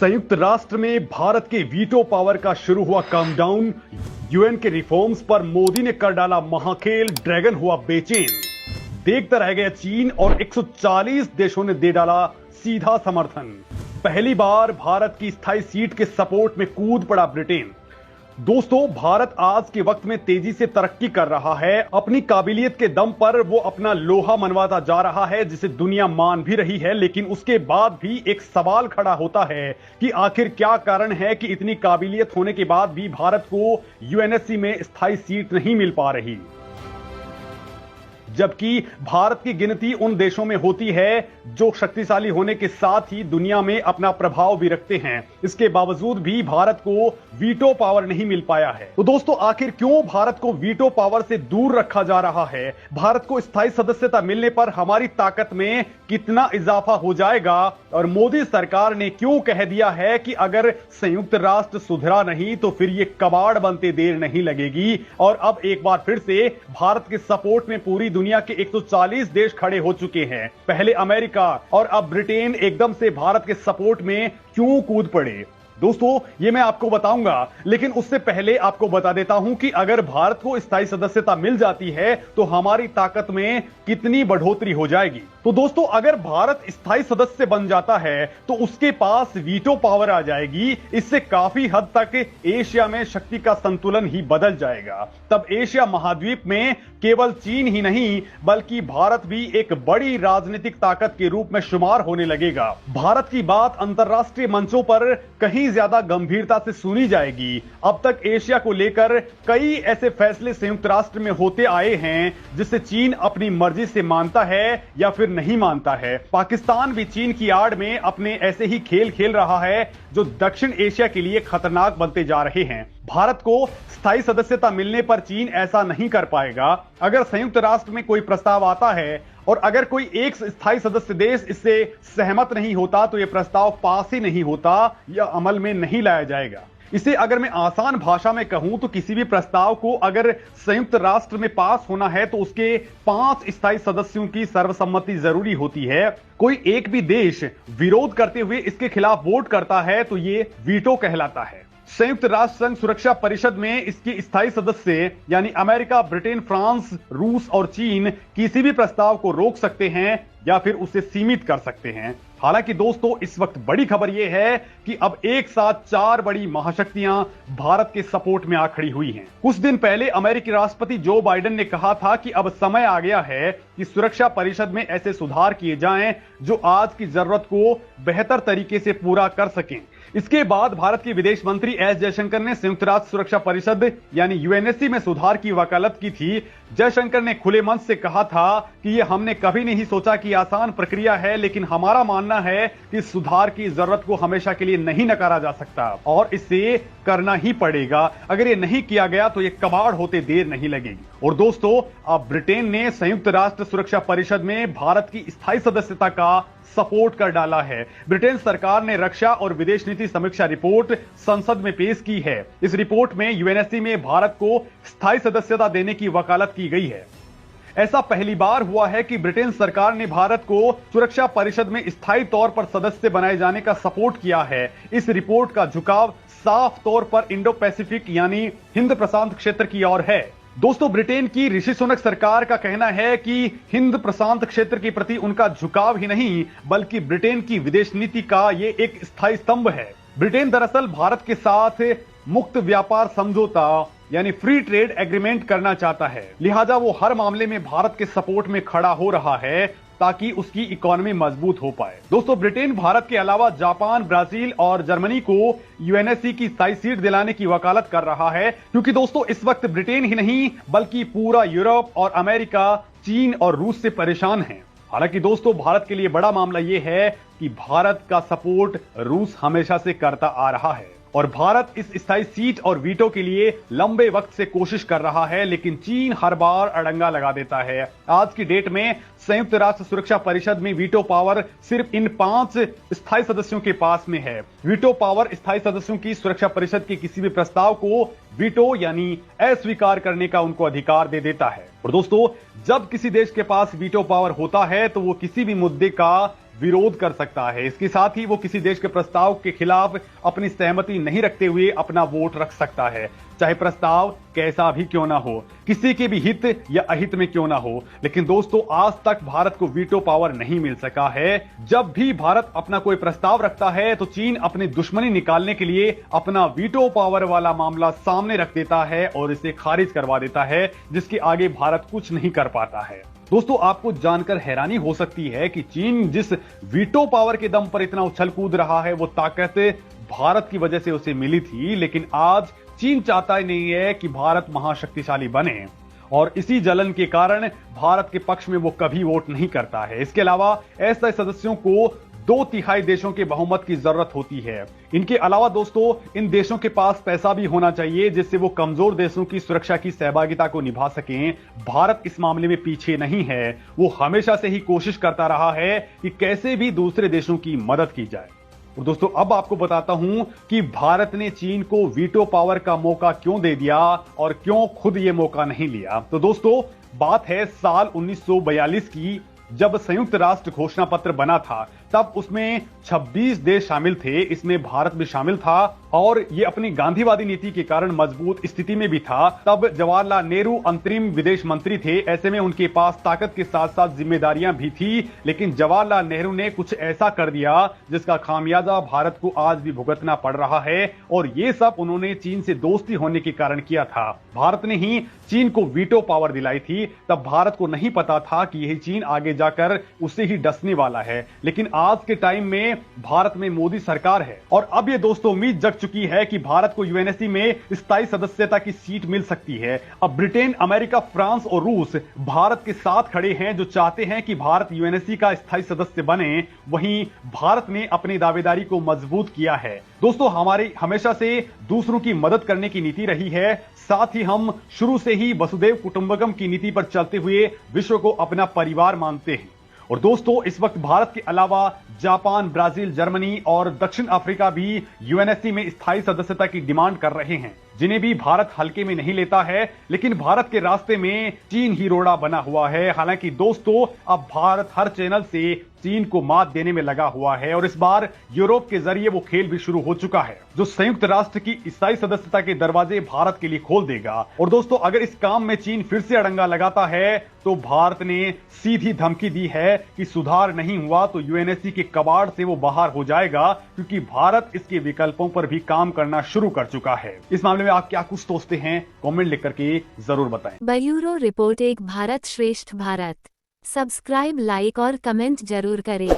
संयुक्त राष्ट्र में भारत के वीटो पावर का शुरू हुआ काउंटडाउन। यूएन के रिफॉर्म्स पर मोदी ने कर डाला महाखेल, ड्रैगन हुआ बेचैन। देखता रह गया चीन और 140 देशों ने दे डाला सीधा समर्थन। पहली बार भारत की स्थायी सीट के सपोर्ट में कूद पड़ा ब्रिटेन। दोस्तों, भारत आज के वक्त में तेजी से तरक्की कर रहा है। अपनी काबिलियत के दम पर वो अपना लोहा मनवाता जा रहा है, जिसे दुनिया मान भी रही है। लेकिन उसके बाद भी एक सवाल खड़ा होता है कि आखिर क्या कारण है कि इतनी काबिलियत होने के बाद भी भारत को यूएनएससी में स्थायी सीट नहीं मिल पा रही, जबकि भारत की गिनती उन देशों में होती है जो शक्तिशाली होने के साथ ही दुनिया में अपना प्रभाव भी रखते हैं। इसके बावजूद भी भारत को वीटो पावर नहीं मिल पाया है। तो दोस्तों, आखिर क्यों भारत को वीटो पावर से दूर रखा जा रहा है? भारत को स्थायी सदस्यता मिलने पर हमारी ताकत में कितना इजाफा हो जाएगा? और मोदी सरकार ने क्यों कह दिया है कि अगर संयुक्त राष्ट्र सुधरा नहीं तो फिर ये कबाड़ बनते देर नहीं लगेगी? और अब एक बार फिर से भारत के सपोर्ट में पूरी दुनिया के 140 देश खड़े हो चुके हैं। पहले अमेरिका और अब ब्रिटेन एकदम से भारत के सपोर्ट में क्यों कूद पड़े? दोस्तों, ये मैं आपको बताऊंगा, लेकिन उससे पहले आपको बता देता हूं कि अगर भारत को स्थायी सदस्यता मिल जाती है तो हमारी ताकत में कितनी बढ़ोतरी हो जाएगी। तो दोस्तों, अगर भारत स्थायी सदस्य बन जाता है तो उसके पास वीटो पावर आ जाएगी। इससे काफी हद तक एशिया में शक्ति का संतुलन ही बदल जाएगा। तब एशिया महाद्वीप में केवल चीन ही नहीं बल्कि भारत भी एक बड़ी राजनीतिक ताकत के रूप में शुमार होने लगेगा। भारत की बात अंतरराष्ट्रीय मंचों पर कहीं ज्यादा गंभीरता से सुनी जाएगी। अब तक एशिया को लेकर कई ऐसे फैसले संयुक्त राष्ट्र में होते आए हैं जिसे चीन अपनी मर्जी से मानता है या फिर नहीं मानता है। पाकिस्तान भी चीन की आड़ में अपने ऐसे ही खेल खेल रहा है जो दक्षिण एशिया के लिए खतरनाक बनते जा रहे हैं। भारत को स्थायी सदस्यता मिलने पर चीन ऐसा नहीं कर पाएगा। अगर संयुक्त राष्ट्र में कोई प्रस्ताव आता है और अगर कोई एक स्थायी सदस्य देश इससे सहमत नहीं होता तो यह प्रस्ताव पास ही नहीं होता या अमल में नहीं लाया जाएगा। इसे अगर मैं आसान भाषा में कहूं तो किसी भी प्रस्ताव को अगर संयुक्त राष्ट्र में पास होना है तो उसके 5 स्थायी सदस्यों की सर्वसम्मति जरूरी होती है। कोई एक भी देश विरोध करते हुए इसके खिलाफ वोट करता है तो यह वीटो कहलाता है। संयुक्त राष्ट्र संघ सुरक्षा परिषद में इसके स्थायी सदस्य यानी अमेरिका, ब्रिटेन, फ्रांस, रूस और चीन किसी भी प्रस्ताव को रोक सकते हैं या फिर उसे सीमित कर सकते हैं। हालांकि दोस्तों, इस वक्त बड़ी खबर यह है कि अब एक साथ 4 बड़ी महाशक्तियां भारत के सपोर्ट में आ खड़ी हुई हैं। कुछ दिन पहले अमेरिकी राष्ट्रपति जो बाइडेन ने कहा था कि अब समय आ गया है कि सुरक्षा परिषद में ऐसे सुधार किए जाएं जो आज की जरूरत को बेहतर तरीके से पूरा कर सकें। इसके बाद भारत के विदेश मंत्री एस जयशंकर ने संयुक्त राष्ट्र सुरक्षा परिषद यानी यूएनएससी में सुधार की वकालत की थी। जयशंकर ने खुले मंच से कहा था कि यह हमने कभी नहीं सोचा कि आसान प्रक्रिया है, लेकिन हमारा मानना है कि सुधार की जरूरत को हमेशा के लिए नहीं नकारा जा सकता और इसे करना ही पड़ेगा। अगर ये नहीं किया गया तो ये कबाड़ होते देर नहीं लगेगी। और दोस्तों, अब ब्रिटेन ने संयुक्त राष्ट्र सुरक्षा परिषद में भारत की स्थायी सदस्यता का सपोर्ट कर डाला है। ब्रिटेन सरकार ने रक्षा और विदेश नीति समीक्षा रिपोर्ट संसद में पेश की है। इस रिपोर्ट में यूएनएससी में भारत को स्थायी सदस्यता देने की वकालत की गई है। ऐसा पहली बार हुआ है कि ब्रिटेन सरकार ने भारत को सुरक्षा परिषद में स्थायी तौर पर सदस्य बनाए जाने का सपोर्ट किया है। इस रिपोर्ट का झुकाव साफ तौर पर इंडो पैसिफिक यानी हिंद प्रशांत क्षेत्र की ओर है। दोस्तों, ब्रिटेन की ऋषि सुनक सरकार का कहना है कि हिंद प्रशांत क्षेत्र के प्रति उनका झुकाव ही नहीं बल्कि ब्रिटेन की विदेश नीति का ये एक स्थायी स्तंभ है। ब्रिटेन दरअसल भारत के साथ मुक्त व्यापार समझौता यानी फ्री ट्रेड एग्रीमेंट करना चाहता है, लिहाजा वो हर मामले में भारत के सपोर्ट में खड़ा हो रहा है ताकि उसकी इकोनॉमी मजबूत हो पाए। दोस्तों, ब्रिटेन भारत के अलावा जापान, ब्राजील और जर्मनी को यूएनएससी की स्थायी सीट दिलाने की वकालत कर रहा है, क्योंकि दोस्तों इस वक्त ब्रिटेन ही नहीं बल्कि पूरा यूरोप और अमेरिका, चीन और रूस से परेशान है। हालांकि दोस्तों, भारत के लिए बड़ा मामला यह है कि भारत का सपोर्ट रूस हमेशा से करता आ रहा है और भारत इस स्थायी सीट और वीटो के लिए लंबे वक्त से कोशिश कर रहा है, लेकिन चीन हर बार अड़ंगा लगा देता है। आज की डेट में संयुक्त राष्ट्र सुरक्षा परिषद में वीटो पावर सिर्फ इन 5 स्थायी सदस्यों के पास में है। वीटो पावर स्थायी सदस्यों की सुरक्षा परिषद के किसी भी प्रस्ताव को वीटो यानी अस्वीकार करने का उनको अधिकार दे देता है। और दोस्तों, जब किसी देश के पास वीटो पावर होता है तो वो किसी भी मुद्दे का विरोध कर सकता है। इसके साथ ही वो किसी देश के प्रस्ताव के खिलाफ अपनी सहमति नहीं रखते हुए अपना वोट रख सकता है, चाहे प्रस्ताव कैसा भी क्यों ना हो, किसी के भी हित या अहित में क्यों ना हो। लेकिन दोस्तों, आज तक भारत को वीटो पावर नहीं मिल सका है। जब भी भारत अपना कोई प्रस्ताव रखता है तो चीन अपनी दुश्मनी निकालने के लिए अपना वीटो पावर वाला मामला सामने रख देता है और इसे खारिज करवा देता है, जिसके आगे भारत कुछ नहीं कर पाता है। दोस्तों, आपको जानकर हैरानी हो सकती है कि चीन जिस वीटो पावर के दम पर इतना उछल कूद रहा है, वो ताकत भारत की वजह से उसे मिली थी। लेकिन आज चीन चाहता ही नहीं है कि भारत महाशक्तिशाली बने और इसी जलन के कारण भारत के पक्ष में वो कभी वोट नहीं करता है। इसके अलावा ऐसे सदस्यों को 2/3 देशों के बहुमत की जरूरत होती है। इनके अलावा दोस्तों, इन देशों के पास पैसा भी होना चाहिए जिससे वो कमजोर देशों की सुरक्षा की सहभागिता को निभा सकें। भारत इस मामले में पीछे नहीं है। वो हमेशा से ही कोशिश करता रहा है कि कैसे भी दूसरे देशों की मदद की जाए। और दोस्तों, अब आपको बताता हूं कि भारत ने चीन को वीटो पावर का मौका क्यों दे दिया और क्यों खुद ये मौका नहीं लिया। तो दोस्तों, बात है साल 1942 की, जब संयुक्त राष्ट्र घोषणा पत्र बना था। तब उसमें 26 देश शामिल थे, इसमें भारत भी शामिल था और ये अपनी गांधीवादी नीति के कारण मजबूत स्थिति में भी था। तब जवाहरलाल नेहरू अंतरिम विदेश मंत्री थे, ऐसे में उनके पास ताकत के साथ साथ जिम्मेदारियां भी थी। लेकिन जवाहरलाल नेहरू ने कुछ ऐसा कर दिया जिसका खामियाजा भारत को आज भी भुगतना पड़ रहा है और ये सब उन्होंने चीन से दोस्ती होने के कारण किया था। भारत ने ही चीन को वीटो पावर दिलाई थी। तब भारत को नहीं पता था कि यही चीन आगे जाकर उसे ही डसने वाला है। लेकिन आज के टाइम में भारत में मोदी सरकार है और अब ये दोस्तों उम्मीद जग चुकी है कि भारत को यूएनएससी में स्थायी सदस्यता की सीट मिल सकती है। अब ब्रिटेन, अमेरिका, फ्रांस और रूस भारत के साथ खड़े हैं, जो चाहते हैं कि भारत यूएनएससी का स्थायी सदस्य बने। वहीं भारत ने अपनी दावेदारी को मजबूत किया है। दोस्तों, हमारी हमेशा से दूसरों की मदद करने की नीति रही है। साथ ही हम शुरू से ही वसुधैव कुटुंबकम की नीति पर चलते हुए विश्व को अपना परिवार मानते हैं। और दोस्तों, इस वक्त भारत के अलावा जापान, ब्राजील, जर्मनी और दक्षिण अफ्रीका भी यूएनएससी में स्थायी सदस्यता की डिमांड कर रहे हैं, जिन्हें भी भारत हल्के में नहीं लेता है। लेकिन भारत के रास्ते में चीन ही रोड़ा बना हुआ है। हालांकि दोस्तों, अब भारत हर चैनल से चीन को मात देने में लगा हुआ है और इस बार यूरोप के जरिए वो खेल भी शुरू हो चुका है, जो संयुक्त राष्ट्र की स्थायी सदस्यता के दरवाजे भारत के लिए खोल देगा। और दोस्तों, अगर इस काम में चीन फिर से अड़ंगा लगाता है तो भारत ने सीधी धमकी दी है कि सुधार नहीं हुआ तो यूएनएससी के कबाड़ से वो बाहर हो जाएगा, क्योंकि भारत इसके विकल्पों पर भी काम करना शुरू कर चुका है। इस मामले में आप क्या कुछ सोचते हैं, कमेंट लिख करके जरूर बताएं। ब्यूरो रिपोर्ट, एक भारत श्रेष्ठ भारत। सब्सक्राइब, लाइक और कमेंट जरूर करें।